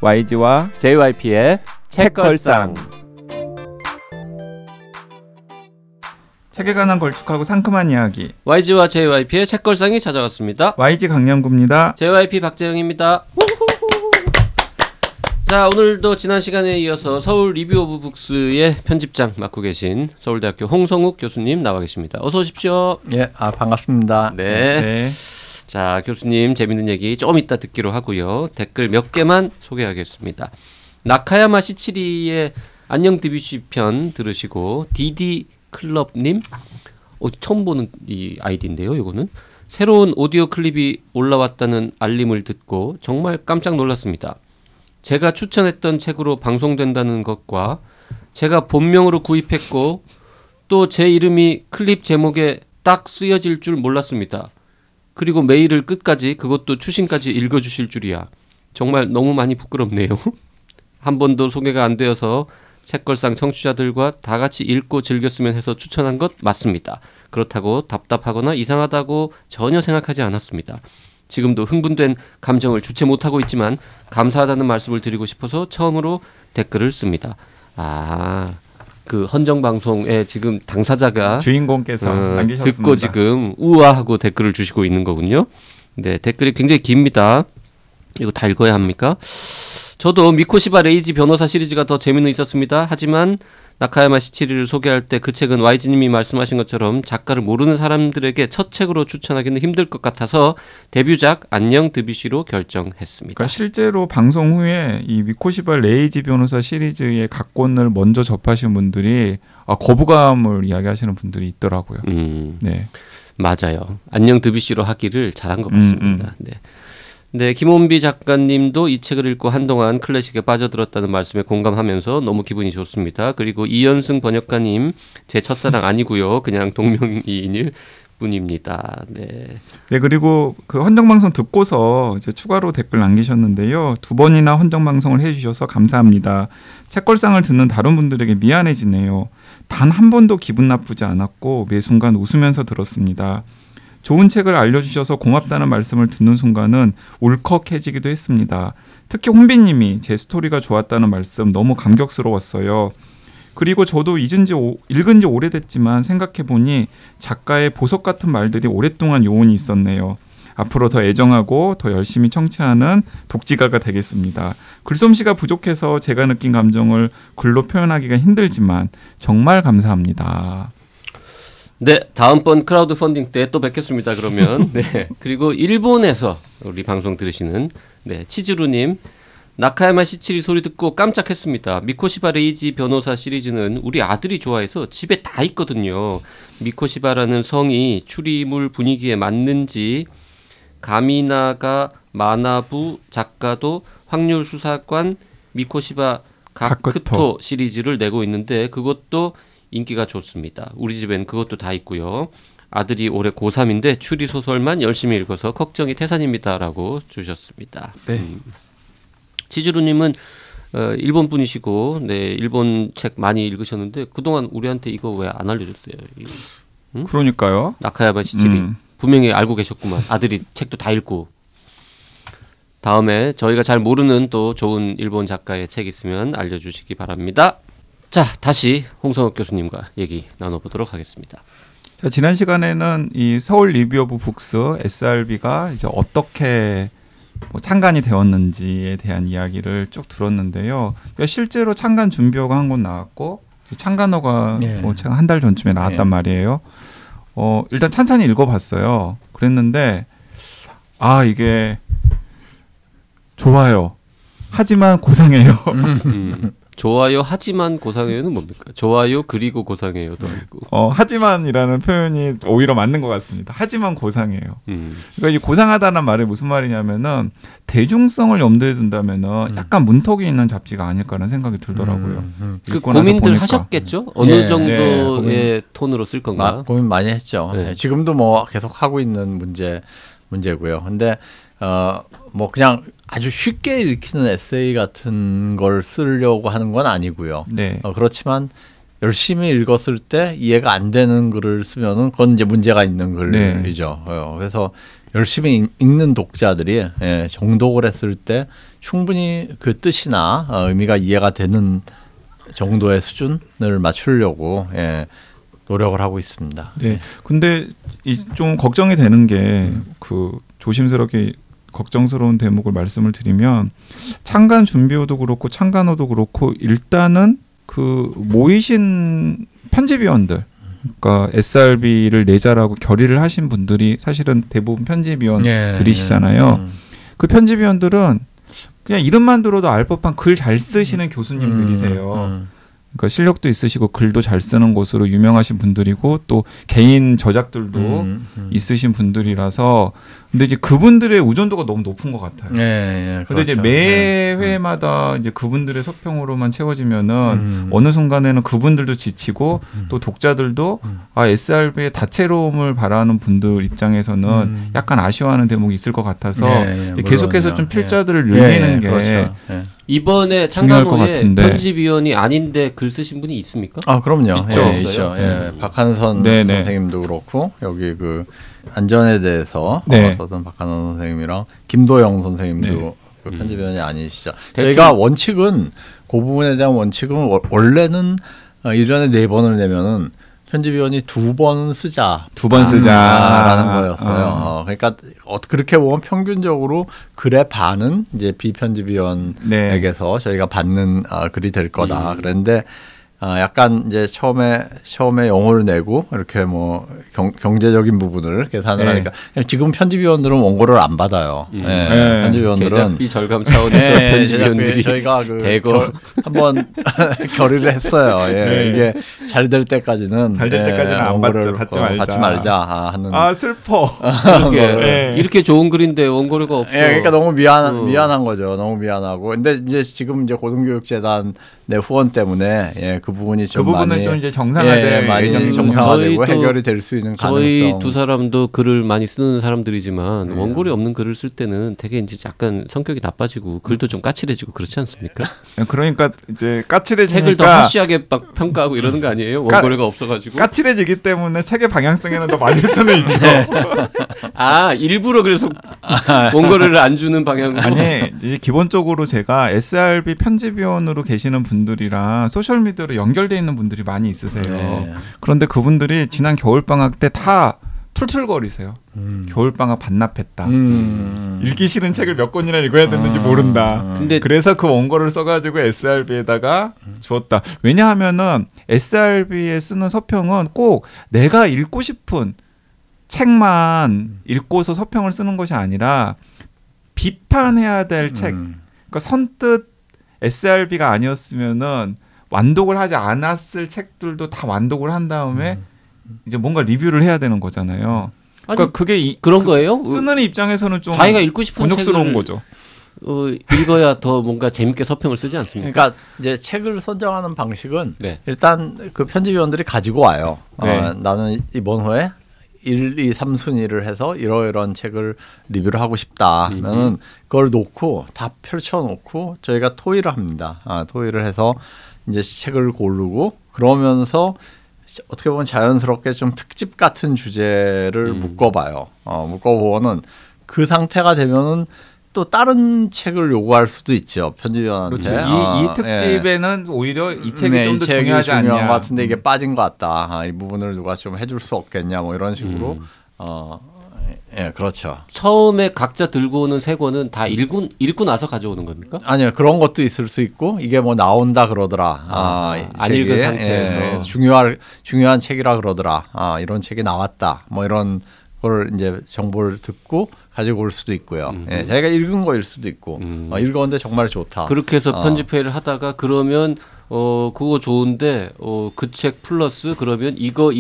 YG와 JYP의 책걸상. 책에 관한 걸쭉하고 상큼한 이야기. YG와 JYP의 책걸상이 찾아왔습니다. YG 강량구입니다. JYP 박재영입니다. 자, 오늘도 지난 시간에 이어서 서울 리뷰 오브 북스의 편집장 맡고 계신 서울대학교 홍성욱 교수님 나와 계십니다. 어서 오십시오. 예, 반갑습니다. 네. 자, 교수님 재밌는 얘기 좀 이따 듣기로 하고요. 댓글 몇 개만 소개하겠습니다. 나카야마 시치리의 안녕 드뷔시 편 들으시고 디디 클럽님, 처음 보는 이 아이디인데요. 이거는 새로운 오디오 클립이 올라왔다는 알림을 듣고 정말 깜짝 놀랐습니다. 제가 추천했던 책으로 방송된다는 것과 제가 본명으로 구입했고 또 제 이름이 클립 제목에 딱 쓰여질 줄 몰랐습니다. 그리고 메일을 끝까지, 그것도 추신까지 읽어주실 줄이야. 정말 너무 많이 부끄럽네요. 한 번도 소개가 안 되어서 책걸상 청취자들과 다 같이 읽고 즐겼으면 해서 추천한 것 맞습니다. 그렇다고 답답하거나 이상하다고 전혀 생각하지 않았습니다. 지금도 흥분된 감정을 주체 못하고 있지만 감사하다는 말씀을 드리고 싶어서 처음으로 댓글을 씁니다. 그 헌정방송의 지금 당사자가 주인공께서 남기셨습니다. 듣고 지금 우아하고 댓글을 주시고 있는 거군요. 네, 댓글이 굉장히 깁니다. 이거 다 읽어야 합니까? 저도 미코시바 레이지 변호사 시리즈가 더 재미는 있었습니다. 하지만 나카야마 시치리를 소개할 때 그 책은 YG님이 말씀하신 것처럼 작가를 모르는 사람들에게 첫 책으로 추천하기는 힘들 것 같아서 데뷔작 안녕 드뷔시로 결정했습니다. 그러니까 실제로 방송 후에 이 미코시바 레이지 변호사 시리즈의 각권을 먼저 접하신 분들이 거부감을 이야기하시는 분들이 있더라고요. 네, 맞아요. 안녕 드뷔시로 하기를 잘한 것 같습니다. 네, 김원비 작가님도 이 책을 읽고 한동안 클래식에 빠져들었다는 말씀에 공감하면서 너무 기분이 좋습니다. 그리고 이현승 번역가님, 제 첫사랑 아니고요. 그냥 동명이인일 뿐입니다. 네, 그리고 그 헌정방송 듣고서 이제 추가로 댓글 남기셨는데요. 2번이나 헌정방송을 해주셔서 감사합니다. 책걸상을 듣는 다른 분들에게 미안해지네요. 단 한 번도 기분 나쁘지 않았고 매 순간 웃으면서 들었습니다. 좋은 책을 알려주셔서 고맙다는 말씀을 듣는 순간은 울컥해지기도 했습니다. 특히 혼비님이 제 스토리가 좋았다는 말씀 너무 감격스러웠어요. 그리고 저도 읽은 지 오래됐지만 생각해보니 작가의 보석 같은 말들이 오랫동안 요원이 있었네요. 앞으로 더 애정하고 더 열심히 청취하는 독지가가 되겠습니다. 글솜씨가 부족해서 제가 느낀 감정을 글로 표현하기가 힘들지만 정말 감사합니다. 네, 다음번 크라우드 펀딩 때 또 뵙겠습니다. 그러면 네, 그리고 일본에서 우리 방송 들으시는 치즈루님, 나카야마 시치리 소리 듣고 깜짝했습니다. 미코시바 레이지 변호사 시리즈는 우리 아들이 좋아해서 집에 다 있거든요. 미코시바라는 성이 추리물 분위기에 맞는지 가미나가 마나부 작가도 확률수사관 미코시바 가크토 시리즈를 내고 있는데 그것도 인기가 좋습니다. 우리 집엔 그것도 다 있고요. 아들이 올해 고3인데 추리소설만 열심히 읽어서 걱정이 태산입니다. 라고 주셨습니다. 네. 치즈루님은 일본 분이시고 일본 책 많이 읽으셨는데 그동안 우리한테 이거 왜 안 알려줬어요? 응? 그러니까요. 나카야마 시치리 분명히 알고 계셨구만. 아들이 책도 다 읽고. 다음에 저희가 잘 모르는 또 좋은 일본 작가의 책 있으면 알려주시기 바랍니다. 자, 다시 홍성욱 교수님과 얘기 나눠보도록 하겠습니다. 자, 지난 시간에는 이 서울 리뷰 오브 북스 SRB가 이제 어떻게 창간이 되었는지에 대한 이야기를 쭉 들었는데요. 그러니까 실제로 창간 준비허가 한 권 나왔고 창간허가 한 달 전쯤에 나왔단 말이에요. 일단 찬찬히 읽어봤어요. 그랬는데 이게 좋아요. 하지만 고상해요. 좋아요 하지만 고상해요는 뭡니까? 좋아요 그리고 고상해요도 아니고. 하지만이라는 표현이 오히려 맞는 것 같습니다. 하지만 고상해요. 그러니까 이 고상하다는 말이 무슨 말이냐면은 대중성을 염두에 둔다면은 약간 문턱이 있는 잡지가 아닐까라는 생각이 들더라고요. 그 고민들 하셨겠죠? 어느 정도의 톤으로 쓸 건가? 고민 많이 했죠. 지금도 뭐 계속 하고 있는 문제고요. 근데 그냥 아주 쉽게 읽히는 에세이 같은 걸 쓰려고 하는 건 아니고요. 그렇지만 열심히 읽었을 때 이해가 안 되는 글을 쓰면은 그건 이제 문제가 있는 글이죠. 그래서 열심히 읽는 독자들이 정독을 했을 때 충분히 그 뜻이나 의미가 이해가 되는 정도의 수준을 맞추려고 노력을 하고 있습니다. 네. 근데 좀 걱정이 되는 게 그 조심스럽게 걱정스러운 대목을 말씀을 드리면 창간 준비호도 그렇고 창간호도 그렇고 일단은 그 모이신 편집위원들 그러니까 SRB를 내자라고 결의를 하신 분들이 사실은 대부분 편집위원들이시잖아요. 그 편집위원들은 그냥 이름만 들어도 알 법한 글 잘 쓰시는 교수님들이세요. 그러니까 실력도 있으시고 글도 잘 쓰는 곳으로 유명하신 분들이고 또 개인 저작들도 있으신 분들이라서 근데 이제 그분들의 의존도가 너무 높은 것 같아요. 근데 그렇죠. 이제 매 회마다 이제 그분들의 서평으로만 채워지면은 어느 순간에는 그분들도 지치고 또 독자들도 SRB의 다채로움을 바라는 분들 입장에서는 약간 아쉬워하는 대목이 있을 것 같아서 계속해서 좀 필자들을 늘리는 게 그렇죠. 이번에 창간호에 편집위원이 아닌데 글 쓰신 분이 있습니까? 그럼요. 있죠. 박한선 선생님도 그렇고 여기 그 안전에 대해서 썼던 박한선 선생님이랑 김도영 선생님도 그 편집위원이 아니시죠. 저희가 원칙은 그 부분에 대한 원칙은 원래는 1년에 4번을 내면은 편집위원이 2번 쓰자. 2번 쓰자라는 거였어요. 그러니까 그렇게 보면 평균적으로 글의 반은 이제 비편집위원에게서 저희가 받는 글이 될 거다. 그런데 약간 이제 처음에 영어를 내고 이렇게 뭐 경제적인 부분을 계산을 하니까 지금 편집위원들은 원고를 안 받아요. 편집위원들은 제작비 절감 차원에서 편집위원들이 저희가 한번 결의를 했어요. 이게 잘 될 때까지는 안 받지 말자 하는. 슬퍼. 이렇게 좋은 글인데 원고료가 없어. 그러니까 너무 미안한 거죠. 너무 미안하고. 근데 이제 지금 이제 고등교육재단 내 후원 때문에 그 부분이 좀 그 부분은 많이 좀 이제 정상화되고 많이 정상화되고 해결이 될 수 있는 가능성. 저희 두 사람도 글을 많이 쓰는 사람들이지만 원고료 없는 글을 쓸 때는 되게 이제 약간 성격이 나빠지고 글도 좀 까칠해지고 그렇지 않습니까? 그러니까 이제 까칠해지니까 책을 더 하시하게 막 평가하고 이러는 거 아니에요? 원고료가 없어가지고 까칠해지기 때문에 책의 방향성에는 더 맞을 수는 있죠. 일부러 그래서 원고료를 안 주는 방향으로. 아니 이제 기본적으로 제가 SRB 편집위원으로 계시는 분들이랑 소셜 미디어로 연결돼 있는 분들이 많이 있으세요. 그런데 그분들이 지난 겨울 방학 때 다 툴툴거리세요. 겨울 방학 반납했다. 읽기 싫은 책을 몇 권이나 읽어야 되는지 모른다. 근데 그래서 그 원고를 써가지고 SRB에다가 주었다. 왜냐하면은 SRB에 쓰는 서평은 꼭 내가 읽고 싶은 책만 읽고서 서평을 쓰는 것이 아니라 비판해야 될 책. 그러니까 선뜻 SRB가 아니었으면은 완독을 하지 않았을 책들도 다 완독을 한 다음에 이제 뭔가 리뷰를 해야 되는 거잖아요. 그러니까 그게 그런 거예요? 쓰는 입장에서는 좀 자기가 읽고 싶은 곤욕스러운 거죠. 읽어야 더 뭔가 재밌게 서평을 쓰지 않습니까? 그러니까 이제 책을 선정하는 방식은 일단 그 편집위원들이 가지고 와요. 나는 이번 호에 1, 2, 3순위를 해서 이러이러한 책을 리뷰를 하고 싶다 하면은 그걸 놓고 다 펼쳐놓고 저희가 토의를 합니다. 토의를 해서 이제 책을 고르고 그러면서 어떻게 보면 자연스럽게 좀 특집 같은 주제를 묶어봐요. 묶어보면은 그 상태가 되면은 또 다른 책을 요구할 수도 있죠. 편집위원한테. 그렇죠. 이 특집에는 오히려 이 책이 좀 더 중요하지 않냐. 것 같은데 이게 빠진 것 같다. 이 부분을 누가 좀 해줄 수 없겠냐. 뭐 이런 식으로. 그렇죠. 처음에 각자 들고 오는 세 권은 다 읽고 나서 가져오는 겁니까? 아니요. 그런 것도 있을 수 있고 이게 뭐 나온다 그러더라. 안 읽은 상태에서 중요한 책이라 그러더라. 이런 책이 나왔다. 뭐 이런 걸 이제 정보를 듣고 가지고 올 수도 있고요. 자기가 읽은 거일 수도 있고 읽었는데 정말 좋다. 그렇게 해서 편집회의를 하다가 그러면 그거 좋은데 그 책 플러스 그러면 이거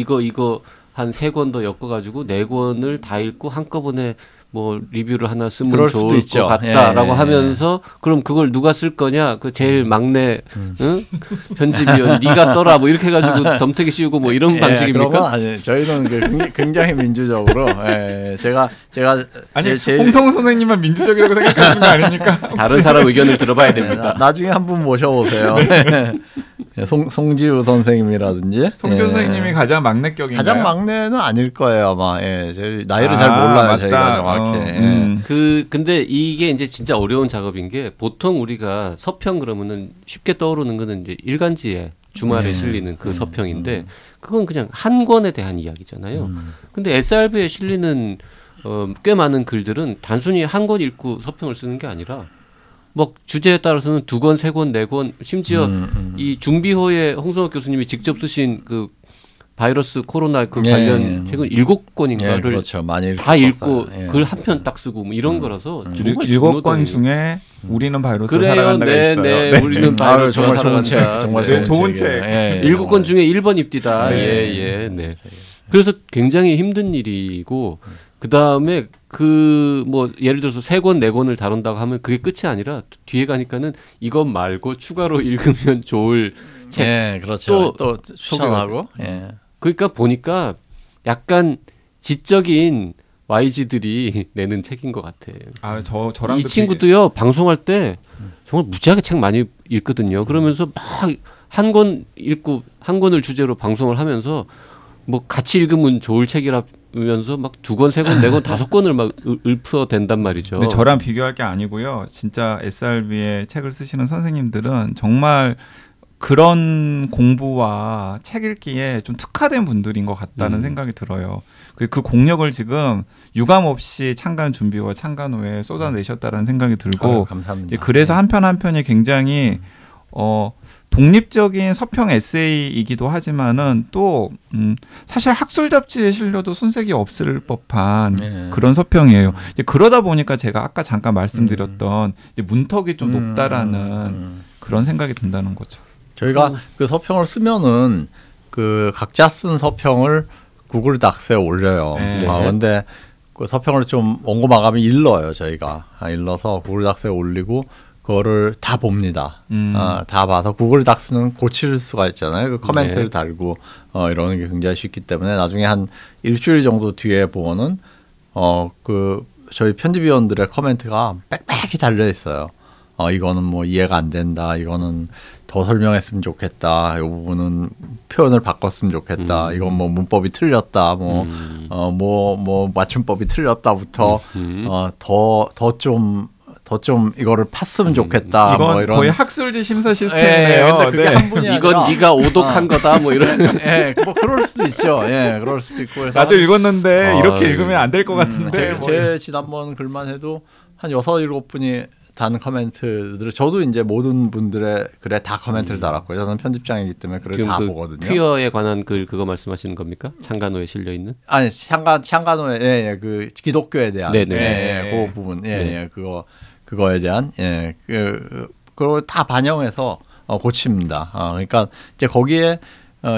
한 3권 더 엮어가지고 4권을 다 읽고 한꺼번에 뭐 리뷰를 하나 쓰면 좋을 것 같다라고 하면서 그럼 그걸 누가 쓸 거냐? 그 제일 막내 편집위원 네가 써라 뭐 이렇게 해가지고 덤태기 씌우고 뭐 이런 방식입니까? 그런 건 아니에요. 저희는 굉장히 민주적으로 제가 아니 홍성우 선생님만 민주적이라고 생각하시는 거 아닙니까? 다른 사람 의견을 들어봐야 됩니다. 나중에 한분 모셔보세요. 송지우 선생님이라든지 송지우 예. 선생님이 가장 막내격인가요? 가장 막내는 아닐 거예요 아마. 예, 나이를 잘 몰라요 맞다. 저희가 정확히. 근데 이게 이제 진짜 어려운 작업인 게 보통 우리가 서평 그러면은 쉽게 떠오르는 거는 이제 일간지에 주말에 실리는 그 서평인데 그건 그냥 한 권에 대한 이야기잖아요. 근데 SRB에 실리는 꽤 많은 글들은 단순히 한 권 읽고 서평을 쓰는 게 아니라 뭐 주제에 따라서는 2권, 3권, 4권, 심지어 이 중비호의 홍성욱 교수님이 직접 쓰신 그 바이러스 코로나 그 관련 책은 7권인가를 그렇죠. 많이 다 읽고 글 한 편 딱 쓰고 뭐 이런 거라서 정말 7권 중에 우리는 바이러스 그래요. 살아간다가 네, 있어요. 네. 우리는 바이러스 정말 좋은 책. 살아간다. 정말 네, 좋은 책이에요. 책. 예, 7권 중에 1번 입디다. 네. 네. 그래서 굉장히 힘든 일이고 그다음에 그 뭐 예를 들어서 3권, 4권을 다룬다고 하면 그게 끝이 아니라 뒤에 가니까는 이것 말고 추가로 읽으면 좋을 책. 예, 그렇죠. 또 추천하고. 예. 그러니까 보니까 약간 지적인 YG들이 내는 책인 것 같아. 저랑 이 친구도요 방송할 때 정말 무지하게 책 많이 읽거든요. 그러면서 막 한 권 읽고 한 권을 주제로 방송을 하면서 뭐 같이 읽으면 좋을 책이라면서 막 2권, 3권, 4권, 5권을 막 읊어댄단 말이죠. 근데 저랑 비교할 게 아니고요. 진짜 SRB의 책을 쓰시는 선생님들은 정말 그런 공부와 책 읽기에 좀 특화된 분들인 것 같다는 생각이 들어요. 그 공력을 지금 유감 없이 창간 준비와 창간 후에 쏟아내셨다는 생각이 들고 감사합니다. 그래서 한 편 한 편이 굉장히 독립적인 서평 에세이이기도 하지만은 또 사실 학술 잡지에 실려도 손색이 없을 법한 그런 서평이에요. 이제 그러다 보니까 제가 아까 잠깐 말씀드렸던 이제 문턱이 좀 높다라는 그런 생각이 든다는 거죠. 저희가 그 서평을 쓰면은 그 각자 쓴 서평을 구글 닥스에 올려요. 근데 그 서평을 좀 원고 마감이 일러요. 저희가 일러서 구글 닥스에 올리고 그거를 다 봅니다. 다 봐서 구글 닥스는 고칠 수가 있잖아요. 그 코멘트를 달고 이러는 게 굉장히 쉽기 때문에 나중에 한 일주일 정도 뒤에 보면은 그 저희 편집위원들의 코멘트가 빽빽히 달려 있어요. 이거는 뭐 이해가 안 된다. 이거는 더 설명했으면 좋겠다. 이 부분은 표현을 바꿨으면 좋겠다. 이건 뭐 문법이 틀렸다. 뭐 맞춤법이 틀렸다부터 더 좀 이거를 팠으면 좋겠다. 이건 뭐 이런 거의 학술지 심사 시스템이에요. 근데 그게 한 분이 이건 아니라, 네가 오독한 거다. 뭐 이런. 뭐 그럴 수도 있죠. 그럴 수도 있고. 그래서 나도 읽었는데 이렇게 읽으면 안 될 것 같은데. 제 지난번 글만 해도 한 6-7분이 단 코멘트들을 저도 이제 모든 분들의 글에 다 코멘트를 달았고요. 저는 편집장이기 때문에 글을 다 보거든요. 퀴어에 관한 글 그거 말씀하시는 겁니까? 창간호에 실려 있는? 아니 창간호에 그 기독교에 대한 그 부분 그거에 대한 그걸 다 반영해서 고칩니다. 그러니까 이제 거기에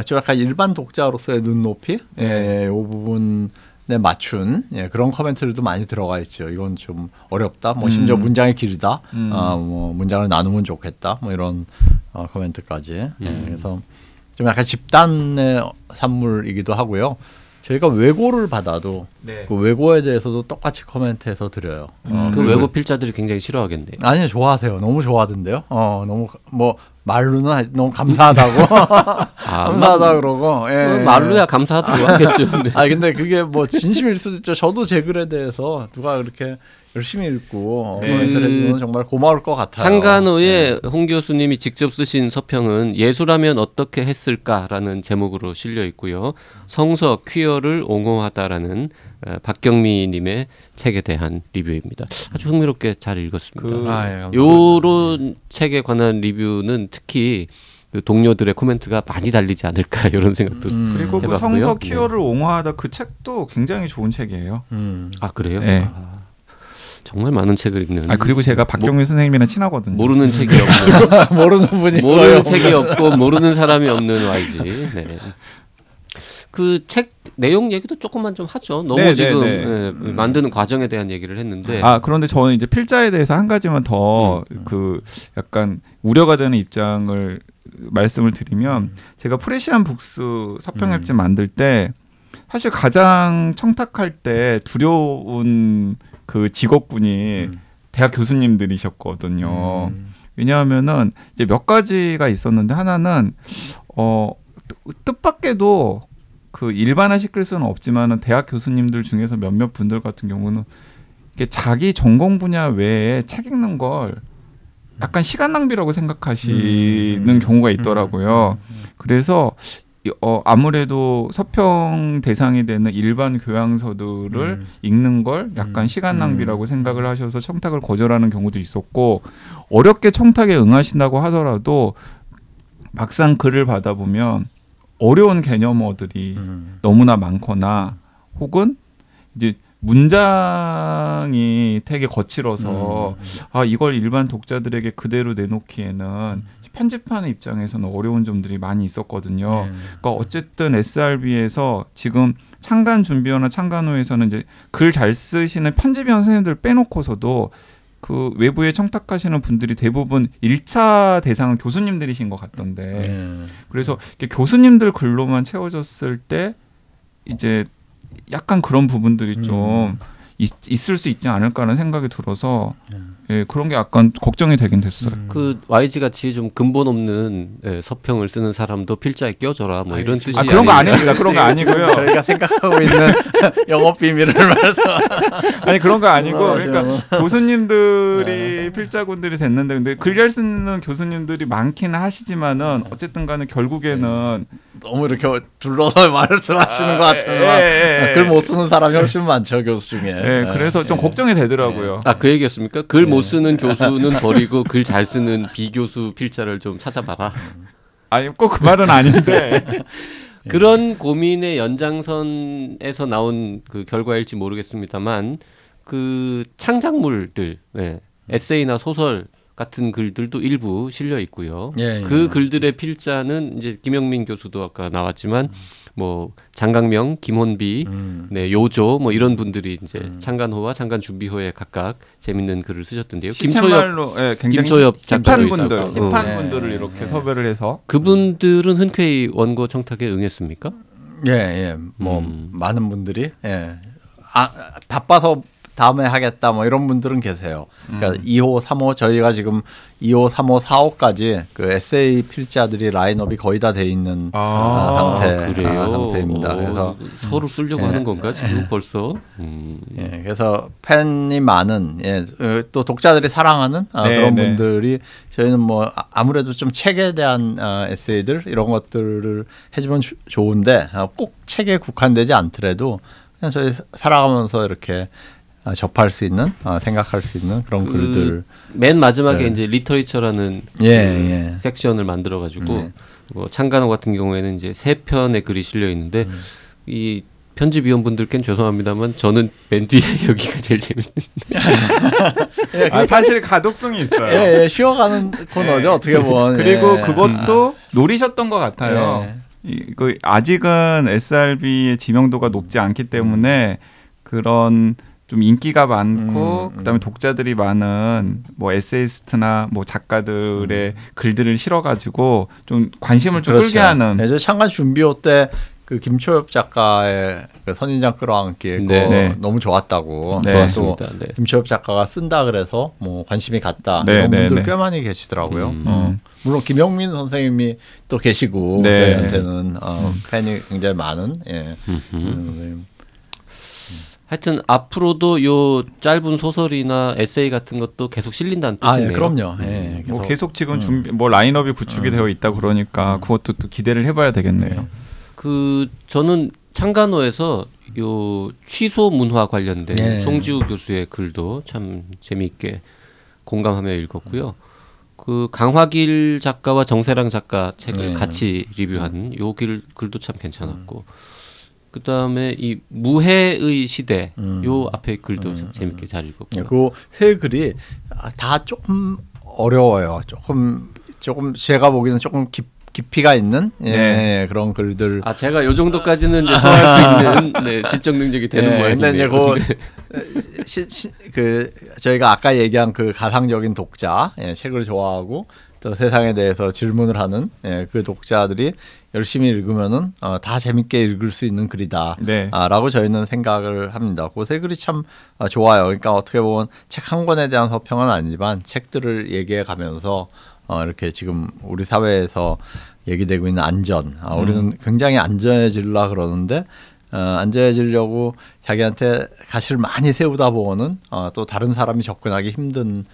좀 약간 일반 독자로서의 눈높이 이 부분 맞춘 그런 코멘트들도 많이 들어가 있죠. 이건 좀 어렵다. 뭐 심지어 문장이 길다. 뭐 문장을 나누면 좋겠다. 뭐 이런 코멘트까지. 그래서 좀 약간 집단의 산물이기도 하고요. 저희가 외고를 받아도 그 외고에 대해서도 똑같이 코멘트해서 드려요. 그 외고 필자들이 굉장히 싫어하겠네요. 아니요, 좋아하세요. 너무 좋아하던데요. 너무 뭐 말로는 너무 감사하다고 감사하다 그러고 말로야 감사하다고 하겠죠. 근데 그게 뭐 진심일 수도 있죠. 저도 제 글에 대해서 누가 그렇게 열심히 읽고 코멘트를 해주면 정말 고마울 것 같아요. 창간호에 홍 교수님이 직접 쓰신 서평은 예술하면 어떻게 했을까라는 제목으로 실려 있고요. 성서 퀴어를 옹호하다라는 박경미님의 책에 대한 리뷰입니다. 아주 흥미롭게 잘 읽었습니다. 요런 책에 관한 리뷰는 특히 그 동료들의 코멘트가 많이 달리지 않을까 이런 생각도 그리고 해봤고요. 그 성서 퀴어를 옹호하다 그 책도 굉장히 좋은 책이에요. 아 그래요? 네. 정말 많은 책을 읽는. 그리고 제가 박경민 선생님이랑 친하거든요. 모르는 책이 없는 모르는 분이 모르는 책이 없고 모르는 사람이 없는 YG. 네. 그 책 내용 얘기도 조금만 좀 하죠. 너무 지금 만드는 과정에 대한 얘기를 했는데. 그런데 저는 이제 필자에 대해서 한 가지만 더 그 약간 우려가 되는 입장을 말씀을 드리면 제가 프레시안 북스 서평 앱지 만들 때 사실 가장 청탁할 때 두려운 그 직업군이 대학 교수님들이셨거든요. 왜냐하면은 이제 몇 가지가 있었는데 하나는 뜻밖에도 그 일반화시킬 수는 없지만은 대학 교수님들 중에서 몇몇 분들 같은 경우는 이게 자기 전공 분야 외에 책 읽는 걸 약간 시간 낭비라고 생각하시는 경우가 있더라고요. 그래서 아무래도 서평 대상이 되는 일반 교양서들을 읽는 걸 약간 시간 낭비라고 생각을 하셔서 청탁을 거절하는 경우도 있었고, 어렵게 청탁에 응하신다고 하더라도 막상 글을 받아보면 어려운 개념어들이 너무나 많거나 혹은 이제 문장이 되게 거칠어서 이걸 일반 독자들에게 그대로 내놓기에는 편집하는 입장에서는 어려운 점들이 많이 있었거든요. 그러니까 어쨌든 SRB에서 지금 창간준비원이나 창간호에서는 이제 글 잘 쓰시는 편집위원 선생님들 빼놓고서도 그 외부에 청탁하시는 분들이 대부분 1차 대상은 교수님들이신 것 같던데, 그래서 교수님들 글로만 채워졌을 때 이제 약간 그런 부분들이 좀 있을 수 있지 않을까라는 생각이 들어서 예, 그런 게 약간 걱정이 되긴 됐어요. 그 YG 같이 좀 근본 없는 서평을 쓰는 사람도 필자에 껴줘라 뭐 이런 뜻이 그런 거 아닙니다. 그런 거 아니고요. 저희가 생각하고 있는 영업 비밀을 말해서 아니 그런 거 아니고, 그러니까 교수님들이 필자군들이 됐는데 근데 글 잘 쓰는 교수님들이 많기는 하시지만은 어쨌든 간에 결국에는 너무 이렇게 둘러서 말씀하시는 것 같아요. 글 못 쓰는 사람이 훨씬 많죠, 교수 중에. 네, 그래서 좀 걱정이 되더라고요. 그 얘기였습니까? 글 못 쓰는 교수는 버리고 글 잘 쓰는 비교수 필자를 좀 찾아봐라. 아니 꼭 그 말은 아닌데 그런 고민의 연장선에서 나온 그 결과일지 모르겠습니다만 그 창작물들, 에세이나 소설 같은 글들도 일부 실려 있고요. 그 글들의 필자는 이제 김영민 교수도 아까 나왔지만 뭐 장강명, 김혼비, 요조 뭐 이런 분들이 이제 창간호와 창간준비호에 각각 재밌는 글을 쓰셨던데요. 김초엽, 김초엽 작가도 힙한 분들을 이렇게 섭외를 해서 그분들은 흔쾌히 원고 청탁에 응했습니까? 뭐 많은 분들이 바빠서 다음에 하겠다 뭐 이런 분들은 계세요. 그러니까 2호, 3호 저희가 지금 2호, 3호, 4호까지 그 에세이 필자들이 라인업이 거의 다 돼 있는 상태입니다. 그래서 서로 쓰려고 하는 건가 지금 벌써? 그래서 팬이 많은 또 독자들이 사랑하는 그런 분들이 저희는 뭐 아무래도 좀 책에 대한 에세이들 이런 것들을 해주면 좋은데 꼭 책에 국한되지 않더라도 그냥 저희 살아가면서 이렇게 접할 수 있는, 생각할 수 있는 그런 글들. 맨 마지막에 이제 리터리처라는 섹션을 만들어가지고 뭐 창간호 같은 경우에는 이제 3편의 글이 실려 있는데 이 편집위원분들께는 죄송합니다만 저는 맨 뒤에 여기가 제일 재밌는데. 사실 가독성이 있어요. 쉬어가는 코너죠 어떻게 보면. 그리고 그것도 노리셨던 것 같아요. 아직은 SRB의 지명도가 높지 않기 때문에 그런 좀 인기가 많고 그다음에 독자들이 많은 뭐 에세이스트나 뭐 작가들의 글들을 실어가지고 좀 관심을 좀 끌게 하는. 네, 창간 준비호 때 그 김초엽 작가의 그 선인장 끌어안기 너무 좋았다고. 좋았습니다. 김초엽 작가가 쓴다 그래서 뭐 관심이 갔다 이런 분들 꽤 많이 계시더라고요. 물론 김영민 선생님이 또 계시고 저희한테는 팬이 굉장히 많은. 하여튼 앞으로도 요 짧은 소설이나 에세이 같은 것도 계속 실린다는 뜻이네요. 그럼요. 뭐 계속 지금 뭐 라인업이 구축이 되어 있다 그러니까 그것도 또 기대를 해봐야 되겠네요. 저는 창간호에서 요 취소 문화 관련된 송지우 교수의 글도 참 재미있게 공감하며 읽었고요. 그 강화길 작가와 정세랑 작가 책을 같이 리뷰한 요 글도 참 괜찮았고. 그 다음에 이 무해의 시대 요 앞에 글도 재밌게 잘 읽었고. 그 세 글이 다 조금 어려워요. 조금 제가 보기에는 조금 깊이가 있는 그런 글들. 제가 요 정도까지는 이제 소화할 수 있는 지적 능력이 되는 모양이네요. 근데 저희가 아까 얘기한 그 가상적인 독자 책을 좋아하고 또 세상에 대해서 질문을 하는 그 독자들이 열심히 읽으면은 다 재밌게 읽을 수 있는 글이다. 네. 라고 저희는 생각을 합니다. 고세 글이 참 좋아요. 그러니까 어떻게 보면 책 한 권에 대한 서평은 아니지만 책들을 얘기해 가면서 이렇게 지금 우리 사회에서 얘기되고 있는 안전. 우리는 굉장히 안전해지려 그러는데 안전해지려고 자기한테 가시를 많이 세우다 보면은 또 다른 사람이 접근하기 힘든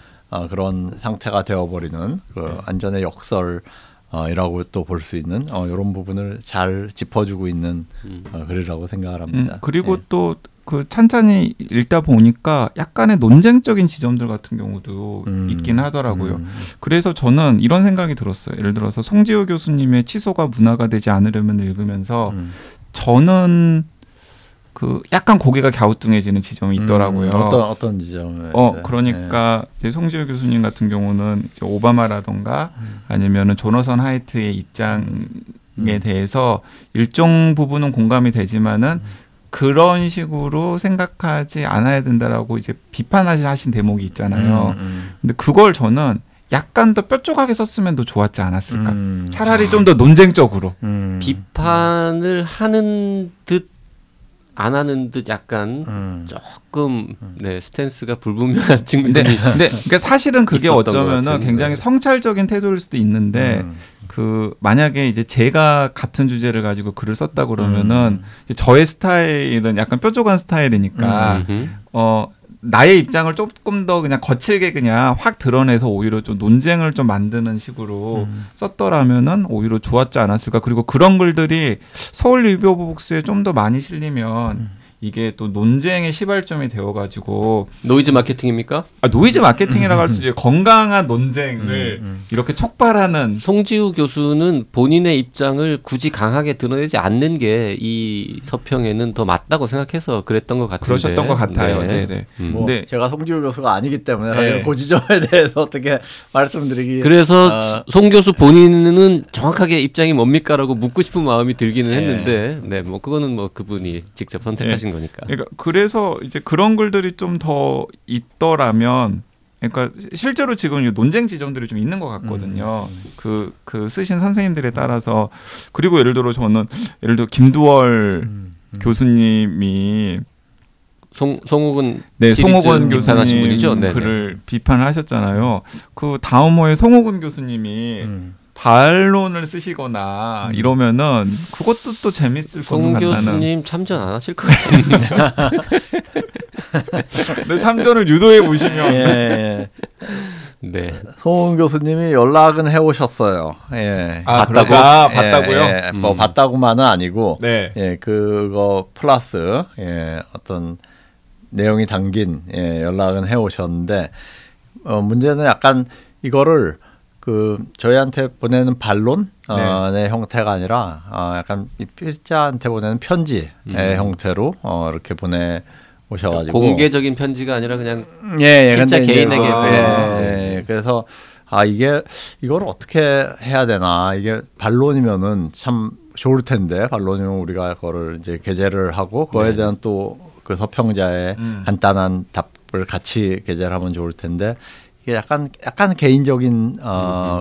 그런 상태가 되어버리는 그 안전의 역설이라고 또 볼 수 있는 이런 부분을 잘 짚어주고 있는 글이라고 생각을 합니다. 그리고 또 그 찬찬히 읽다 보니까 약간의 논쟁적인 지점들 같은 경우도 있긴 하더라고요. 그래서 저는 이런 생각이 들었어요. 예를 들어서 송지효 교수님의 치소가 문화가 되지 않으려면 읽으면서 저는 그 약간 고개가 갸우뚱해지는 지점이 있더라고요. 어떤 지점? 그러니까 이제 송지효 교수님 같은 경우는 이제 오바마라던가 아니면은 조너선 하이트의 입장에 대해서 일정 부분은 공감이 되지만은 그런 식으로 생각하지 않아야 된다라고 이제 비판하신 대목이 있잖아요. 근데 그걸 저는 약간 더 뾰족하게 썼으면 더 좋았지 않았을까. 차라리 좀 더 논쟁적으로. 비판을 하는 듯 안 하는 듯 약간 조금 스탠스가 불분명한 측면이 근데 그러니까 사실은 그게 어쩌면은 굉장히 성찰적인 태도일 수도 있는데 그 만약에 이제 제가 같은 주제를 가지고 글을 썼다 그러면은 이제 저의 스타일은 약간 뾰족한 스타일이니까 나의 입장을 조금 더 그냥 거칠게 그냥 확 드러내서 오히려 좀 논쟁을 좀 만드는 식으로 썼더라면은 오히려 좋았지 않았을까. 그리고 그런 글들이 서울 리뷰오브북스에 좀 더 많이 실리면 이게 또 논쟁의 시발점이 되어가지고 노이즈 마케팅입니까? 노이즈 마케팅이라고 할 수 있죠. 건강한 논쟁을 이렇게 촉발하는. 송지우 교수는 본인의 입장을 굳이 강하게 드러내지 않는 게 이 서평에는 더 맞다고 생각해서 그랬던 것 같은데. 그러셨던 것 같아요. 네. 뭐 제가 송지우 교수가 아니기 때문에 그 지점에 대해서 어떻게 말씀드리기. 그래서 송 교수 본인은 정확하게 입장이 뭡니까라고 묻고 싶은 마음이 들기는 했는데, 뭐 그거는 뭐 그분이 직접 선택하신 거니까. 그러니까 그래서 이제 그런 글들이 좀 더 있더라면, 그러니까 실제로 지금 논쟁 지점들이 좀 있는 것 같거든요. 그 쓰신 선생님들에 따라서. 그리고 예를 들어 저는 김두월 교수님이 송옥은 송옥은 교수님 분이죠? 글을 비판을 하셨잖아요. 그 다음 호에 송옥은 교수님이 반론을 쓰시거나 이러면은 그것도 또 재밌을 것 같다는. 송 교수님 참전 안 하실 것 같은데. 네, 참전을 유도해 보시면. 네. 송옥은 교수님이 연락은 해오셨어요. 봤다고요? 뭐 봤다고만은 아니고, 네. 그거 플러스 어떤 내용이 담긴 연락은 해오셨는데, 문제는 약간 이거를 저희한테 보내는 반론의 형태가 아니라 약간 필자한테 보내는 편지의 형태로 이렇게 보내오셔가지고 공개적인 편지가 아니라 그냥 필자 개인에게 그래서 이걸 어떻게 해야 되나. 이게 반론이면은 참 좋을 텐데, 반론이면 우리가 그거를 이제 게재를 하고 그거에 대한 또 그 서평자의 간단한 답을 같이 게재를 하면 좋을 텐데, 이게 약간 개인적인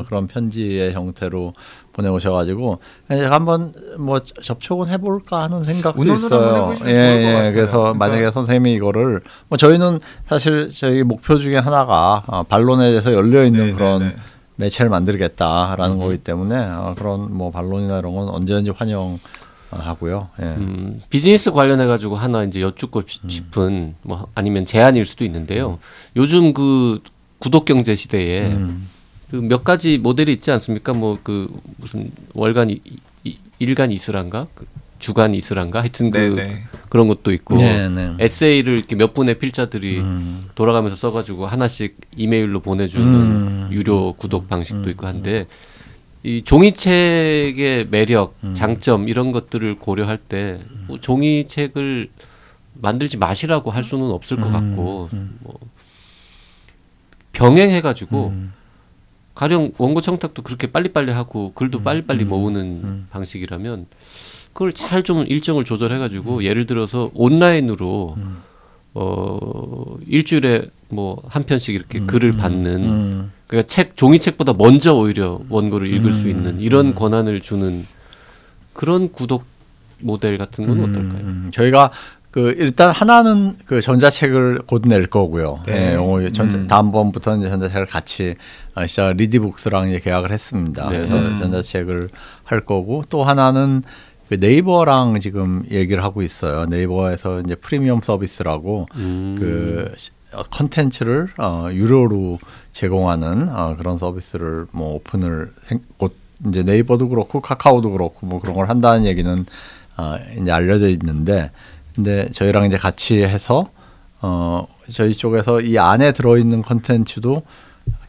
그런 편지의 형태로 보내오셔가지고 제가 한번 뭐 접촉은 해볼까 하는 생각도 있어요. 그래서 만약에 선생님이 이거를 뭐 저희는 사실 저희 목표 중에 하나가 반론에 대해서 열려 있는 그런 매체를 만들겠다라는 거기 때문에 그런 뭐 반론이나 이런 건 언제든지 환영하고요. 비즈니스 관련해 가지고 하나 이제 여쭙고 싶은 뭐 아니면 제안일 수도 있는데요. 요즘 그 구독 경제 시대에 그 몇 가지 모델이 있지 않습니까? 뭐 그 무슨 월간 일간 이수란가, 주간 이수란가, 하여튼 그런 것도 있고 에세이를 이렇게 몇 분의 필자들이 돌아가면서 써가지고 하나씩 이메일로 보내주는 유료 구독 방식도 있고 한데, 이 종이책의 매력, 장점 이런 것들을 고려할 때 뭐 종이책을 만들지 마시라고 할 수는 없을 것 같고, 뭐 병행해가지고 가령 원고 청탁도 그렇게 빨리빨리 하고 글도 빨리빨리 모으는 방식이라면 그걸 잘 좀 일정을 조절해가지고 예를 들어서 온라인으로 일주일에 뭐 한 편씩 이렇게 글을 받는 그러니까 종이책보다 먼저 오히려 원고를 읽을 수 있는 이런 권한을 주는 그런 구독 모델 같은 건 어떨까요? 저희가 일단 하나는 전자책을 곧 낼 거고요. 네. 다음번부터는 이제 전자책을 같이 시작 리디북스랑 이제 계약을 했습니다. 네. 그래서 전자책을 할 거고 또 하나는 네이버랑 지금 얘기를 하고 있어요. 네이버에서 이제 프리미엄 서비스라고 컨텐츠를 유료로 제공하는 그런 서비스를 뭐 오픈을 곧 이제 네이버도 그렇고 카카오도 그렇고 뭐 그런 걸 한다는 얘기는 이제 알려져 있는데, 근데 저희랑 이제 같이 해서 저희 쪽에서 이 안에 들어있는 컨텐츠도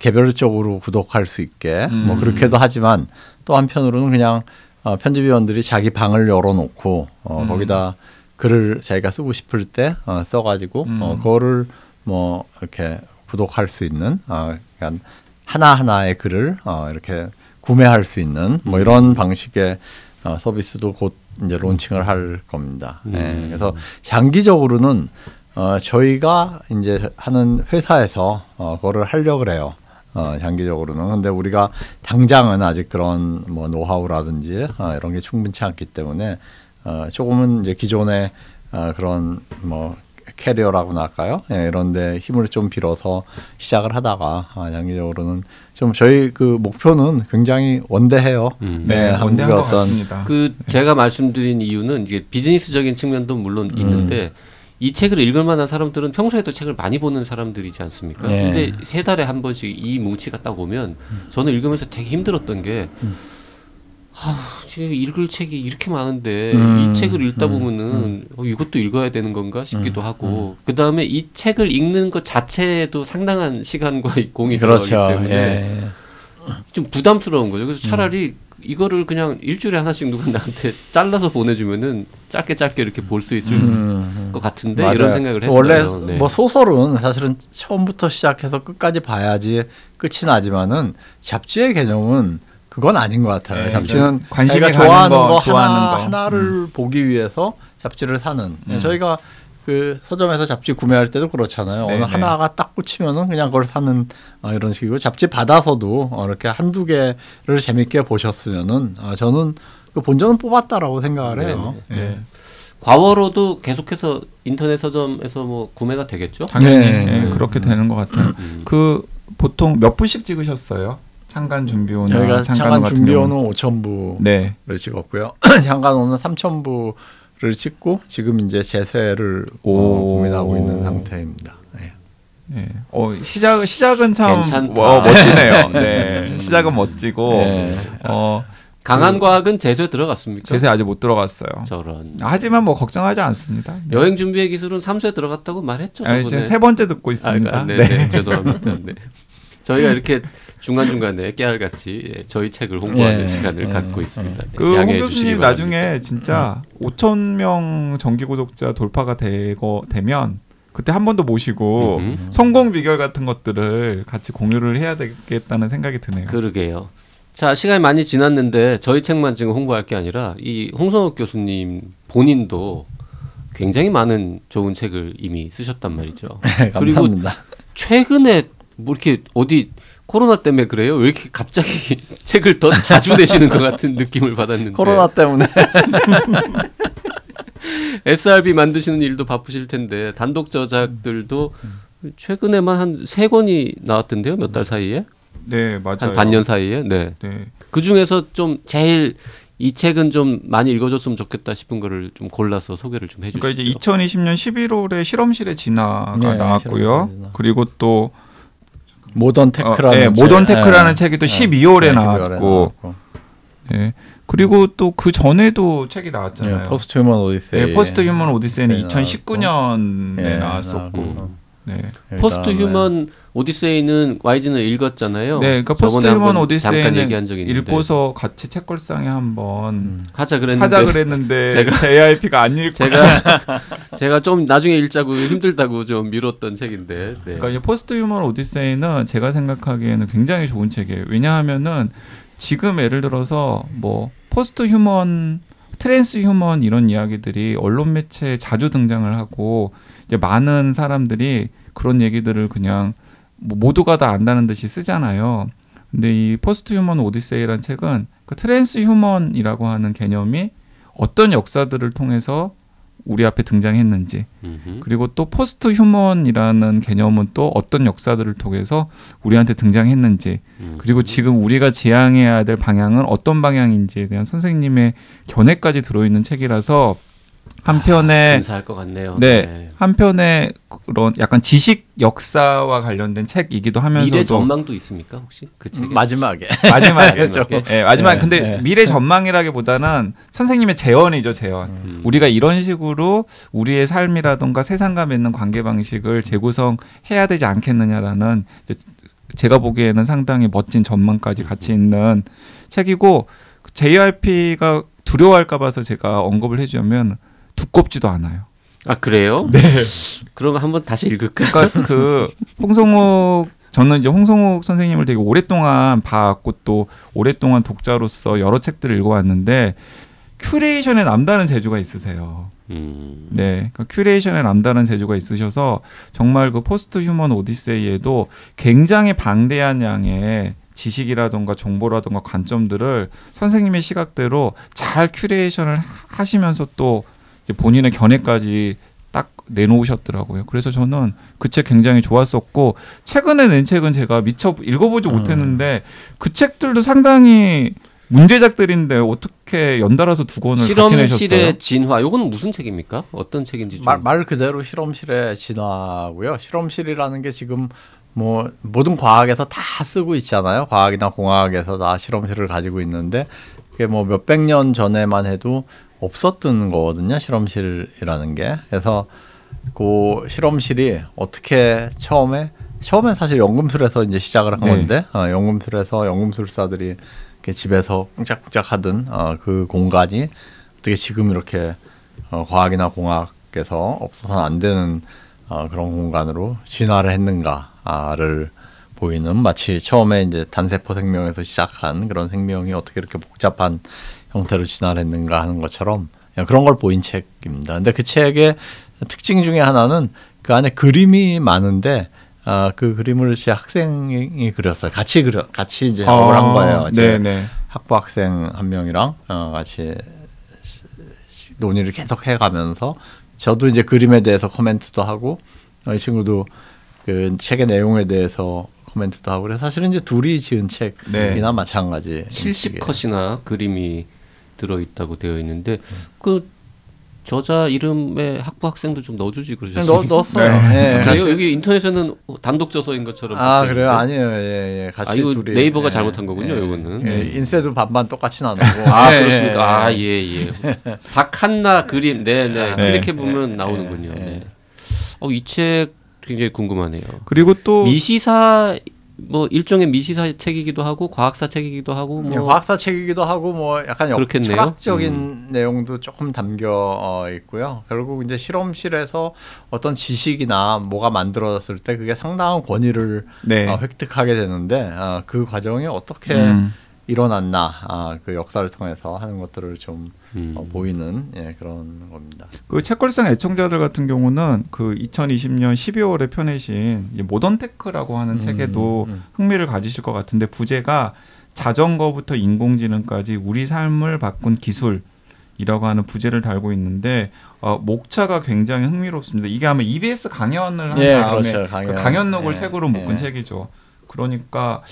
개별적으로 구독할 수 있게 뭐 그렇게도 하지만 또 한편으로는 그냥 편집위원들이 자기 방을 열어놓고 거기다 글을 자기가 쓰고 싶을 때 써가지고 그거를 뭐 이렇게 구독할 수 있는 그러니까 하나하나의 글을 이렇게 구매할 수 있는 뭐 이런 방식의 서비스도 곧 이제 론칭을 할 겁니다. 네, 그래서 장기적으로는 저희가 이제 하는 회사에서 그거를 하려고 그래요. 장기적으로는. 근데 우리가 당장은 아직 그런 뭐 노하우라든지 이런 게 충분치 않기 때문에 조금은 이제 기존의 그런 뭐 캐리어라고나 할까요? 예, 이런데 힘을 좀 빌어서 시작을 하다가 장기적으로는 좀 저희 목표는 굉장히 원대해요. 네, 원대한 것 같습니다. 제가 말씀드린 이유는 이게 비즈니스적인 측면도 물론 있는데 이 책을 읽을 만한 사람들은 평소에도 책을 많이 보는 사람들이지 않습니까? 네. 근데 3달에 한 번씩 이 뭉치가 딱 오면 저는 읽으면서 되게 힘들었던 게 지금 읽을 책이 이렇게 많은데 이 책을 읽다 보면은 이것도 읽어야 되는 건가 싶기도 하고 그 다음에 이 책을 읽는 것 자체에도 상당한 시간과 공이 들어가기 때문에 예. 좀 부담스러운 거죠. 그래서 차라리 이거를 그냥 일주일에 하나씩 누군가한테 잘라서 보내주면은 짧게 이렇게 볼 수 있을 것 같은데 맞아요. 이런 생각을 했어요. 원래 네. 뭐 소설은 사실은 처음부터 시작해서 끝까지 봐야지 끝이 나지만은 잡지의 개념은 그건 아닌 것 같아요. 네, 잡지는 관심이 자기가 가는 좋아하는 거 좋아하는 거. 하나를 보기 위해서 잡지를 사는. 저희가 서점에서 잡지 구매할 때도 그렇잖아요. 네, 어느 네. 하나가 딱 꽂히면은 그냥 그걸 사는 이런 식이고 잡지 받아서도 이렇게 한두 개를 재밌게 보셨으면은 저는 그 본전은 뽑았다라고 생각을 해요. 네. 네. 과거로도 계속해서 인터넷 서점에서 뭐 구매가 되겠죠? 당연히 네. 그렇게 되는 것 같아요. 보통 몇 부씩 찍으셨어요? 창간 준비호나 저희가 창간 같은 준비호는 경우는? 5,000부를 네. 찍었고요. 창간호는 3,000부를 찍고 지금 이제 재세를 오. 고민하고 있는 상태입니다. 네. 네. 시작은 참 괜찮다. 멋지네요. 네. 시작은 멋지고 네. 강한 과학은 재수에 들어갔습니까? 제세 아직 못 들어갔어요. 저런. 하지만 뭐 걱정하지 않습니다. 네. 여행 준비의 기술은 3수에 들어갔다고 말했죠. 이제 저번에. 3번째 듣고 있습니다. 네. 죄송합니다. 네. 저희가 이렇게 중간중간에 깨알같이 저희 책을 홍보하는 시간을 갖고 있습니다. 네, 홍 양해해 교수님 주시기 나중에 바랍니다. 진짜 5,000명 정기 구독자 돌파가 되면 그때 한 번 더 모시고 성공 비결 같은 것들을 같이 공유를 해야 되겠다는 생각이 드네요. 그러게요. 자, 시간이 많이 지났는데 저희 책만 지금 홍보할 게 아니라 이 홍성욱 교수님 본인도 굉장히 많은 좋은 책을 이미 쓰셨단 말이죠. 네, 그리고 감사합니다. 최근에 뭐 이렇게 어디 코로나 때문에 그래요? 왜 이렇게 갑자기 책을 더 자주 내시는 것 같은 느낌을 받았는데. 코로나 때문에 SRB 만드시는 일도 바쁘실 텐데 단독 저작들도 최근에만 한 3권이 나왔던데요? 몇 달 사이에? 네, 맞아요. 한 반년 사이에? 네. 네. 그 중에서 좀 제일 이 책은 좀 많이 읽어줬으면 좋겠다 싶은 거를 좀 골라서 소개를 좀 해주시죠. 그러니까 이제 2020년 11월에 실험실의 진화가 네, 나왔고요. 실험실의 진화. 그리고 또 모던 테크라는 모던 테크라는 책이 또 12월에 12월에 나왔고, 네. 그리고 또 그 전에도 책이 나왔잖아요. 포스트 휴먼 오디세이. 네, 포스트 휴먼 오디세이는 네, 2019년에 나왔었고, 나왔고. 네. 포스트 휴먼 오디세이는 YG는 읽었잖아요. 네, 그러니까 포스트 저번에 휴먼 한번 잠깐 얘기한 적이 오디세이는 있는데. 읽고서 같이 책걸상에 한번 하자 하자 그랬는데 제가- JYP가 안 읽고 제가 좀 나중에 읽자고 힘들다고 좀 미뤘던 책인데. 네. 그러니까 이제 포스트 휴먼 오디세이는 제가 생각하기에는 굉장히 좋은 책이에요. 왜냐하면은 지금 예를 들어서 뭐 포스트 휴먼, 트랜스 휴먼 이런 이야기들이 언론 매체에 자주 등장을 하고 이제 많은 사람들이 그런 얘기들을 그냥 뭐 모두가 다 안다는 듯이 쓰잖아요. 근데 이 포스트 휴먼 오디세이라는 책은 그 트랜스 휴먼이라고 하는 개념이 어떤 역사들을 통해서 우리 앞에 등장했는지, 그리고 또 포스트 휴먼이라는 개념은 또 어떤 역사들을 통해서 우리한테 등장했는지, 그리고 지금 우리가 지향해야 될 방향은 어떤 방향인지에 대한 선생님의 견해까지 들어있는 책이라서 한편에 근사할 것 같네요. 네, 한편에 그런 약간 지식 역사와 관련된 책이기도 하면서도 미래 전망도 있습니까 혹시 그 책에? 마지막에 마지막에 마지막 네, 근데 네. 미래 전망이라기보다는 선생님의 제언이죠, 제언. 우리가 이런 식으로 우리의 삶이라던가 세상과 맺는 관계 방식을 재구성해야 되지 않겠느냐라는 제가 보기에는 상당히 멋진 전망까지 같이 있는 책이고, JYP가 두려워할까 봐서 제가 언급을 해주면 두껍지도 않아요. 아 그래요? 네. 그런 거 한번 다시 읽을까? 그러니까 그 저는 이제 홍성욱 선생님을 되게 오랫동안 봐왔고 또 오랫동안 독자로서 여러 책들을 읽어왔는데 큐레이션에 남다른 재주가 있으세요. 네, 그러니까 큐레이션에 남다른 재주가 있으셔서 정말 그 포스트 휴먼 오디세이에도 굉장히 방대한 양의 지식이라던가 정보라던가 관점들을 선생님의 시각대로 잘 큐레이션을 하시면서 또 본인의 견해까지 딱 내놓으셨더라고요. 그래서 저는 그 책 굉장히 좋았었고, 최근에 낸 책은 제가 미처 읽어보지 못했는데 그 책들도 상당히 문제작들인데 어떻게 연달아서 두 권을 같이 내셨어요? 실험실의 진화. 이건 무슨 책입니까? 어떤 책인지 좀. 말 그대로 실험실의 진화고요. 실험실이라는 게 지금 뭐 모든 과학에서 다 쓰고 있잖아요. 과학이나 공학에서 다 실험실을 가지고 있는데 그게 뭐 몇백 년 전에만 해도 없었던 거거든요. 실험실이라는 게. 그래서 그 실험실이 어떻게 처음에 사실 연금술에서 이제 시작을 한 건데 연금술에서 연금술사들이 이렇게 집에서 꿍짝꿍짝 하던 그 공간이 어떻게 지금 이렇게 과학이나 공학에서 없어서는 안 되는 그런 공간으로 진화를 했는가를 보이는, 마치 처음에 이제 단세포 생명에서 시작한 그런 생명이 어떻게 이렇게 복잡한 형태로 진화를 했는가 하는 것처럼 그런 걸 보인 책입니다. 근데 그 책의 특징 중에 하나는 그 안에 그림이 많은데 그 그림을 제 학생이 그렸어요. 같이 이제 작업을 한 거예요. 제 학부 학생 한 명이랑 같이 논의를 계속 해가면서 저도 이제 그림에 대해서 코멘트도 하고 이 친구도 그 책의 내용에 대해서 코멘트도 하고, 그래서 사실은 이제 둘이 지은 책이나 마찬가지. 70컷이나 그림이 들어있다고 되어 있는데 그 저자 이름에 학부 학생도 좀 넣어주지 그러셨어요? 넣었어요. 네. 여기 인터넷에는 단독 저서인 것처럼. 그래요? 아니에요. 예. 같이 이거 둘이. 네이버가 잘못한 거군요. 이거는. 인쇄도 반반 똑같이 나누고. 그렇습니까? 예. 박한나 그림. 네네. 클릭해 보면 나오는군요. 이 책 굉장히 궁금하네요. 그리고 또 미시사 뭐 일종의 미시사 책이기도 하고 과학사 책이기도 하고 뭐 과학사 책이기도 하고 뭐 약간 그렇겠네요. 철학적인 내용도 조금 담겨 있고요. 결국 이제 실험실에서 어떤 지식이나 뭐가 만들어졌을 때 그게 상당한 권위를 획득하게 되는데 그 과정이 어떻게 일어났나 그 역사를 통해서 하는 것들을 좀 보이는 그런 겁니다. 그 책걸상 애청자들 같은 경우는 그 2020년 12월에 펴내신 모던테크라고 하는 책에도 흥미를 가지실 것 같은데, 부제가 자전거부터 인공지능까지 우리 삶을 바꾼 기술이라고 하는 부제를 달고 있는데 목차가 굉장히 흥미롭습니다. 이게 아마 EBS 강연을 한 다음에 그렇죠. 그 강연록을 책으로 묶은 책이죠. 그러니까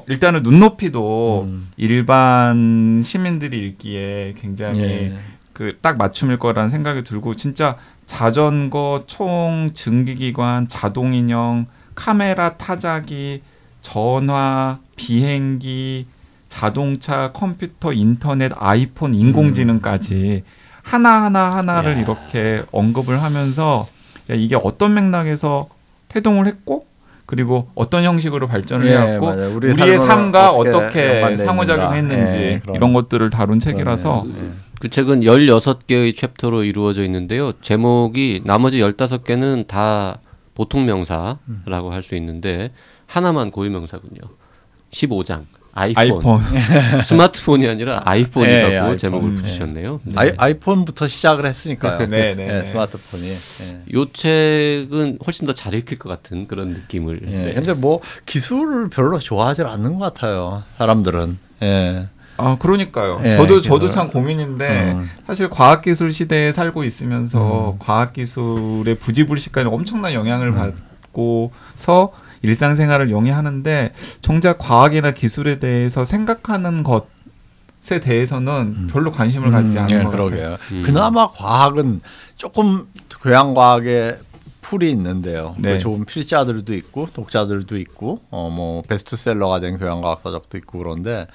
일단은 눈높이도 일반 시민들이 읽기에 굉장히 그 딱 맞춤일 거라는 생각이 들고, 진짜 자전거, 총, 증기기관, 자동인형, 카메라, 타자기, 전화, 비행기, 자동차, 컴퓨터, 인터넷, 아이폰, 인공지능까지 하나를 이렇게 언급을 하면서 이게 어떤 맥락에서 태동을 했고 그리고 어떤 형식으로 발전을 해왔고 우리의 삶과 어떻게 상호작용했는지 이런 것들을 다룬 책이라서 그 책은 16개의 챕터로 이루어져 있는데요. 제목이 나머지 15개는 다 보통 명사라고 할 수 있는데 하나만 고유 명사군요. 15장. 아이폰. 스마트폰이 아니라 아이폰이라고 아이폰. 제목을 붙이셨네요. 네. 아이폰부터 시작을 했으니까요. 네, 스마트폰이. 이 책은 훨씬 더 잘 읽힐 것 같은 그런 느낌을. 네. 근데 뭐 기술을 별로 좋아하지 않는 것 같아요. 사람들은. 그러니까요. 예, 저도 참 고민인데 사실 과학기술 시대에 살고 있으면서 과학기술의 부지불식간에 엄청난 영향을 받고서 일상생활을 영위하는데 정작 과학이나 기술에 대해서 생각하는 것에 대해서는 별로 관심을 가지지 않는 것 같아요. 그나마 과학은 조금 교양과학의 풀이 있는데요. 네. 좋은 필자들도 있고 독자들도 있고 뭐 베스트셀러가 된 교양과학 서적도 있고 그런데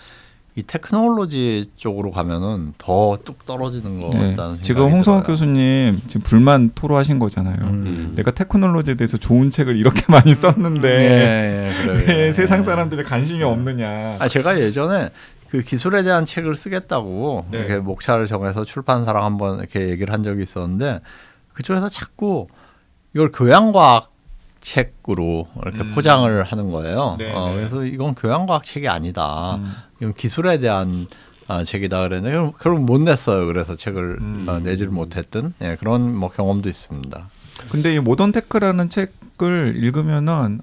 이 테크놀로지 쪽으로 가면은 더 뚝 떨어지는 것 같다는 생각이 지금 홍성욱 들어요. 교수님 지금 불만 토로하신 거잖아요. 내가 테크놀로지에 대해서 좋은 책을 이렇게 많이 썼는데 왜 세상 사람들이 관심이 없느냐. 제가 예전에 그 기술에 대한 책을 쓰겠다고 이렇게 목차를 정해서 출판사랑 한번 이렇게 얘기를 한 적이 있었는데 그쪽에서 자꾸 이걸 교양과학 책으로 이렇게 포장을 하는 거예요. 그래서 이건 교양과학 책이 아니다. 이건 기술에 대한 책이다 그랬는데 결국 못 냈어요. 그래서 책을 내지를 못했던 그런 뭐 경험도 있습니다. 근데 이 모던 테크라는 책을 읽으면은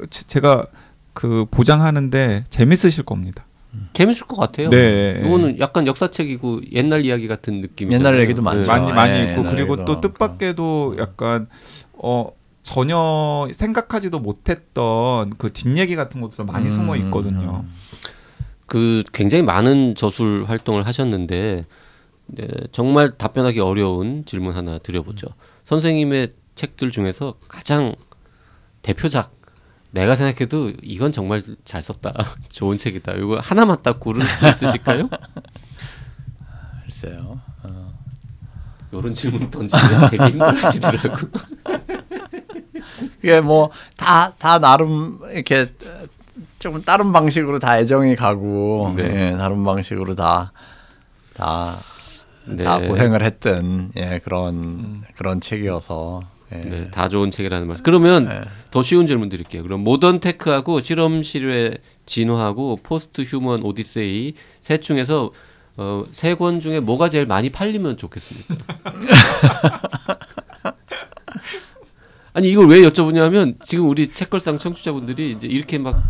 제가 그 보장하는데 재밌으실 겁니다. 재밌을 것 같아요. 네. 이거는 약간 역사책이고 옛날 이야기 같은 느낌이잖아요. 옛날 얘기도 많죠. 많이 있고 그리고 또 뜻밖에도 약간 전혀 생각하지도 못했던 그 뒷얘기 같은 것도 많이 숨어 있거든요. 그 굉장히 많은 저술 활동을 하셨는데 정말 답변하기 어려운 질문 하나 드려보죠. 선생님의 책들 중에서 가장 대표작 내가 생각해도 이건 정말 잘 썼다. 좋은 책이다. 이거 하나만 딱 고를 수 있으실까요? 글쎄요. 이런 질문 던지면 되게 힘들어하시더라고. 이게 뭐 다 나름 이렇게 좀 다른 방식으로 다 애정이 가고 다른 방식으로 다 고생을 했던 그런 책이어서 다 좋은 책이라는 말씀. 그러면 더 쉬운 질문 드릴게요. 그럼 모던 테크하고 실험실의 진화하고 포스트 휴먼 오디세이 셋 중에서 세 권 중에 뭐가 제일 많이 팔리면 좋겠습니까? 아니 이걸 왜 여쭤보냐면 지금 우리 책걸상 청취자분들이 이제 이렇게 막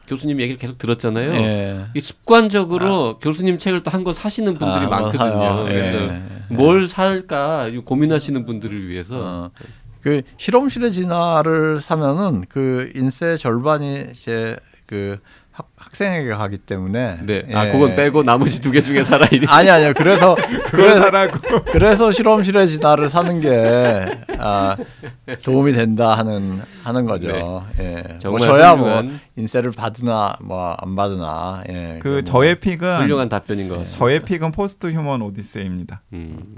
교수님 얘기를 계속 들었잖아요. 이 습관적으로 교수님 책을 또 한 권 사시는 분들이 많거든요. 그래서 뭘 살까 고민하시는 분들을 위해서 그 실험실의 진화를 사면은 그 인세 절반이 이제 그 학생에게 가기 때문에 그건 빼고 나머지 두 개 중에 살아야 돼. 아니요. 그래서 실험실의 진화를 사는 게 도움이 된다 하는 거죠. 정말 저야 뭐 인세를 받으나 뭐 안 받으나 저의 픽은 훌륭한 답변인 것 같습니다. 저의 픽은 포스트 휴먼 오디세이입니다.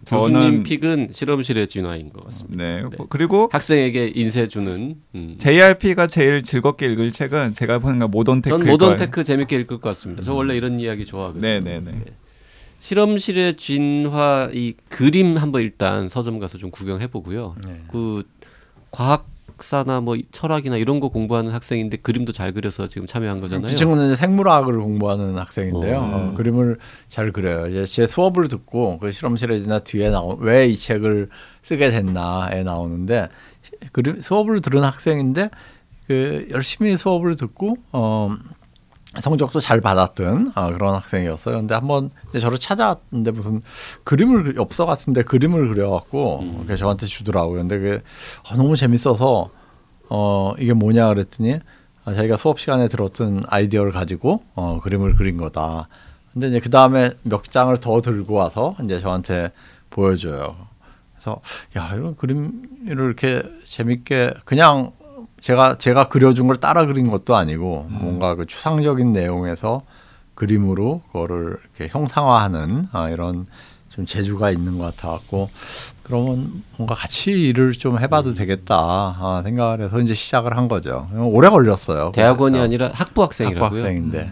교수님 픽은 실험실의 진화인 것 같습니다. 그리고 학생에게 인세 주는 JRP가 제일 즐겁게 읽을 책은 제가 보니까 모던 테크. 전 모던 테크 재밌게 읽을 것 같습니다. 저 원래 이런 이야기 좋아하거든요. 실험실의 진화 이 그림 한번 일단 서점 가서 좀 구경해 보고요. 그 과학사나 뭐 철학이나 이런 거 공부하는 학생인데 그림도 잘 그려서 지금 참여한 거잖아요. 이 친구는 생물학을 공부하는 학생인데요. 그림을 잘 그려요. 이제 제 수업을 듣고 그 실험실에 지나 뒤에 왜 이 책을 쓰게 됐나에 나오는데 수업을 들은 학생인데 그 열심히 수업을 듣고 성적도 잘 받았던 그런 학생이었어요. 근데 한번 저를 찾아왔는데 무슨 엽서 같은데 그림을 그려갖고 저한테 주더라고요. 근데 그게 너무 재밌어서 이게 뭐냐 그랬더니 자기가 수업 시간에 들었던 아이디어를 가지고 그림을 그린 거다. 근데 이제 그 다음에 몇 장을 더 들고 와서 이제 저한테 보여줘요. 그래서 이런 그림을 이렇게 재밌게 그냥 제가 그려준 걸 따라 그린 것도 아니고 뭔가 그 추상적인 내용에서 그림으로 그거를 이렇게 형상화하는 이런 좀 재주가 있는 것 같아갖고 그러면 뭔가 같이 일을 좀 해봐도 되겠다 생각을 해서 이제 시작을 한 거죠. 오래 걸렸어요. 대학원이 아니라 학부 학생이라고요? 학부 학생인데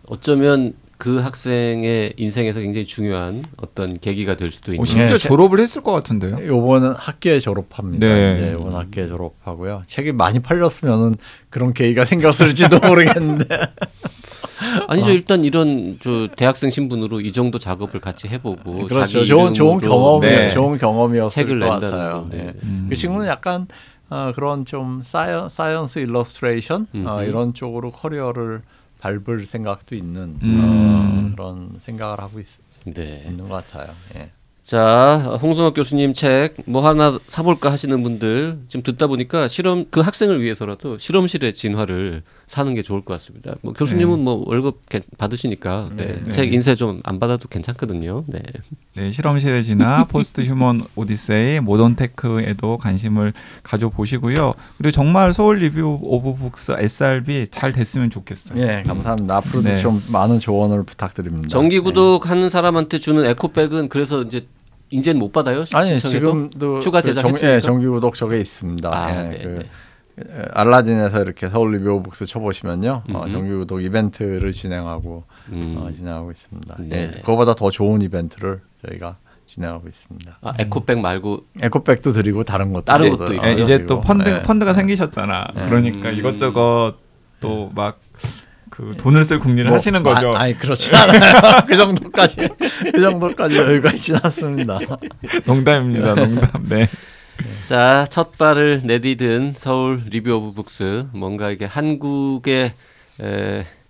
어쩌면 그 학생의 인생에서 굉장히 중요한 어떤 계기가 될 수도 있는. 진짜 졸업을 했을 것 같은데요. 이번은 학기에 졸업합니다. 이번 학기에 졸업하고요. 책이 많이 팔렸으면은 그런 계기가 생겼을지도 모르겠는데. 아니죠. 일단 이런 저 대학생 신분으로 이 정도 작업을 같이 해보고 그렇죠. 자기 좋은 경험이 네. 좋은 경험이었을 책을 것 낸다는 같아요. 건데. 예. 그 친구는 약간 그런 좀 사이언스 일러스트레이션 이런 쪽으로 커리어를 밟을 생각도 있는 그런 생각을 하고 네. 있는 것 같아요. 예. 자, 홍성학 교수님 책 뭐 하나 사볼까 하시는 분들 지금 듣다 보니까 그 학생을 위해서라도 실험실의 진화를 사는 게 좋을 것 같습니다. 뭐 교수님은 뭐 월급 받으시니까 책 인쇄 좀 안 받아도 괜찮거든요. 네. 네, 실험실의 진화, 포스트 휴먼 오디세이, 모던 테크에도 관심을 가져보시고요. 그리고 정말 서울 리뷰 오브 북스 SRB 잘 됐으면 좋겠어요. 예, 감사합니다. 앞으로도 좀 많은 조언을 부탁드립니다. 정기 구독하는 사람한테 주는 에코백은 그래서 이제는 못 받아요? 아니, 신청해도? 지금도 추가 제작했으니까? 정기 구독 저게 있습니다. 알라딘에서 이렇게 서울 리뷰 오브 북스 쳐보시면요, 정기 구독 이벤트를 진행하고 있습니다. 네. 예, 그거보다 더 좋은 이벤트를 저희가 진행하고 있습니다. 에코백 말고 에코백도 드리고 다른 것도 있고. 이제 또 펀드가 생기셨잖아. 그러니까 이것저것 또 막 그 돈을 쓸 궁리를 하시는 거죠. 아니 그렇진 않아요. 그 정도까지 여유가 있진 않습니다. 농담입니다. 농담. 네. 자, 첫 발을 내디딘 서울 리뷰 오브 북스, 뭔가 이게 한국의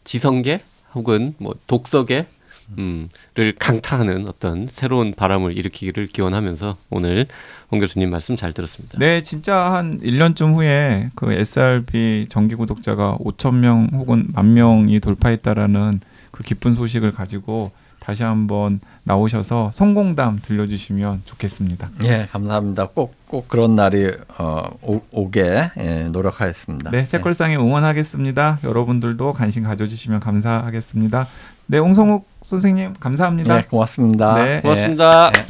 지성계 혹은 뭐 독서계 를 강타하는 어떤 새로운 바람을 일으키기를 기원하면서 오늘 홍 교수님 말씀 잘 들었습니다. 네, 진짜 한 1년쯤 후에 그 SRB 정기 구독자가 5,000명 혹은 10,000명이 돌파했다라는 그 기쁜 소식을 가지고 다시 한번 나오셔서 성공담 들려주시면 좋겠습니다. 예, 감사합니다. 꼭 그런 날이 오게 노력하겠습니다. 네, 책걸상에 응원하겠습니다. 여러분들도 관심 가져주시면 감사하겠습니다. 네, 홍성욱 선생님 감사합니다. 네, 고맙습니다. 네, 고맙습니다. 예.